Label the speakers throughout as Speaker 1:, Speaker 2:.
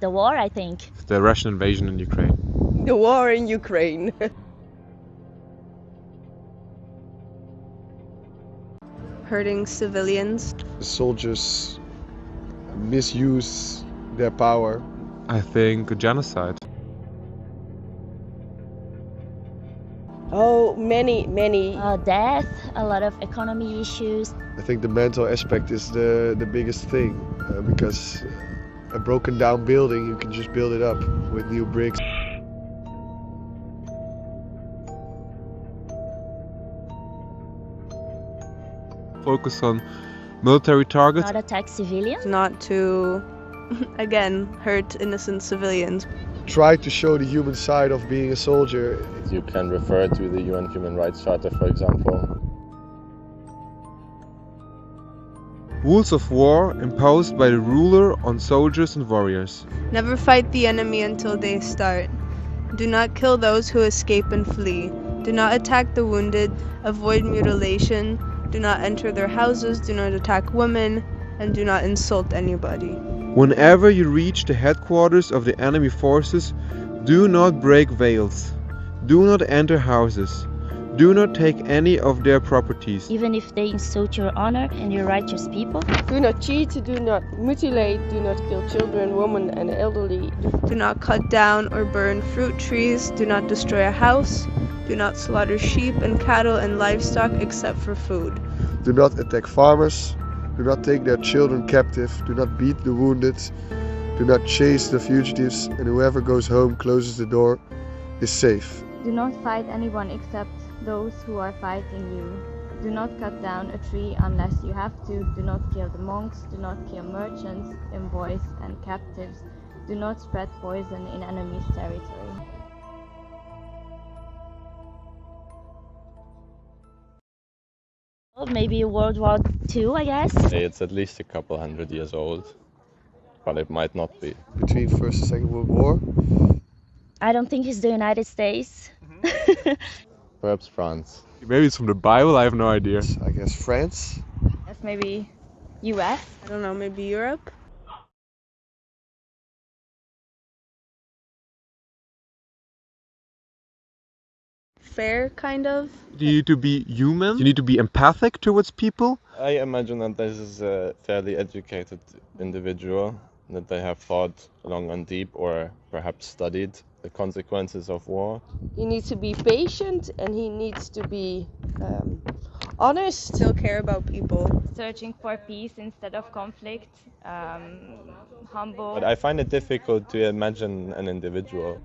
Speaker 1: The war, I think.
Speaker 2: The Russian invasion in Ukraine.
Speaker 3: The war in Ukraine.
Speaker 4: Hurting civilians.
Speaker 5: Soldiers misuse their power.
Speaker 2: I think genocide.
Speaker 3: Oh, many.
Speaker 1: Death, a lot of economy issues.
Speaker 5: I think the mental aspect is the biggest thing, because a broken down building, you can just build it up with new bricks.
Speaker 2: Focus on military targets.
Speaker 1: Not attack civilians.
Speaker 4: Not to, again, hurt innocent civilians.
Speaker 5: Try to show the human side of being a soldier.
Speaker 6: You can refer to the UN Human Rights Charter, for example.
Speaker 2: Rules of war imposed by the ruler on soldiers and warriors.
Speaker 4: Never fight the enemy until they start. Do not kill those who escape and flee. Do not attack the wounded. Avoid mutilation. Do not enter their houses. Do not attack women. And do not insult anybody.
Speaker 2: Whenever you reach the headquarters of the enemy forces, do not break veils. Do not enter houses. Do not take any of their properties.
Speaker 1: Even if they insult your honor and your righteous people.
Speaker 3: Do not cheat, do not mutilate, do not kill children, women and elderly.
Speaker 4: Do not cut down or burn fruit trees. Do not destroy a house. Do not slaughter sheep and cattle and livestock except for food.
Speaker 5: Do not attack farmers. Do not take their children captive. Do not beat the wounded. Do not chase the fugitives. And whoever goes home, closes the door, is safe.
Speaker 7: Do not fight anyone except those who are fighting you. Do not cut down a tree unless you have to. Do not kill the monks. Do not kill merchants, envoys, and captives. Do not spread poison in enemy's territory.
Speaker 1: Well, maybe World War II, I guess.
Speaker 6: It's at least a couple hundred years old, but it might not be.
Speaker 5: Between First and Second World War.
Speaker 1: I don't think it's the United States.
Speaker 6: Perhaps France.
Speaker 2: Maybe it's from the Bible, I have no idea.
Speaker 5: I guess France.
Speaker 7: Yes, maybe US.
Speaker 4: I don't know, maybe Europe? Fair, kind of.
Speaker 2: You need to be human. You need to be empathic towards people.
Speaker 6: I imagine that this is a fairly educated individual, that they have thought long and deep or perhaps studied the consequences of war.
Speaker 3: He needs to be patient and he needs to be honest.
Speaker 4: Still care about people.
Speaker 7: Searching for peace instead of conflict. Humble.
Speaker 6: But I find it difficult to imagine an individual.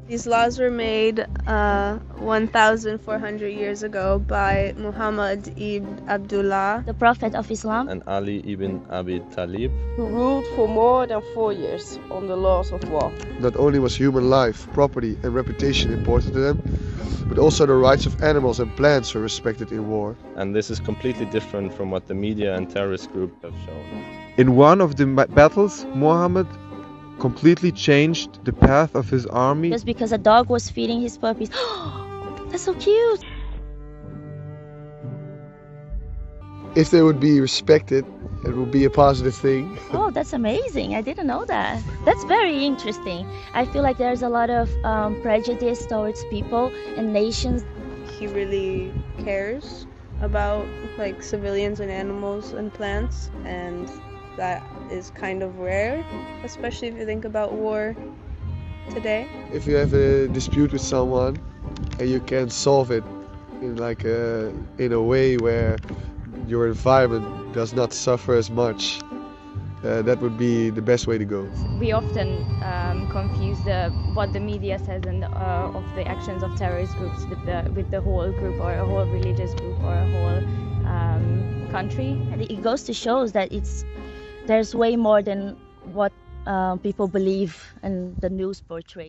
Speaker 4: These laws were made 1,400 years ago by Muhammad ibn Abdullah,
Speaker 1: The Prophet of Islam.
Speaker 6: And Ali ibn Abi Talib.
Speaker 3: Who ruled for more than 4 years on the laws of war.
Speaker 5: Not only was human life, property and reputation important to them, but also the rights of animals and plants were respected in war.
Speaker 6: And this is completely different from what the media and terrorist groups have shown.
Speaker 2: In one of the battles, Muhammad completely changed the path of his army.
Speaker 1: Just because a dog was feeding his puppies. That's so cute.
Speaker 5: If they would be respected, it would be a positive thing.
Speaker 1: Oh, that's amazing. I didn't know that. That's very interesting. I feel like there's a lot of prejudice towards people and nations.
Speaker 4: he really cares about like civilians and animals and plants, and that is kind of rare, especially if you think about war today.
Speaker 5: If you have a dispute with someone and you can solve it in a way where your environment does not suffer as much, that would be the best way to go.
Speaker 7: We often confuse what the media says and of the actions of terrorist groups with the whole group or a whole religious group or a whole country.
Speaker 1: And it goes to show that there's way more than what people believe and the news portrays.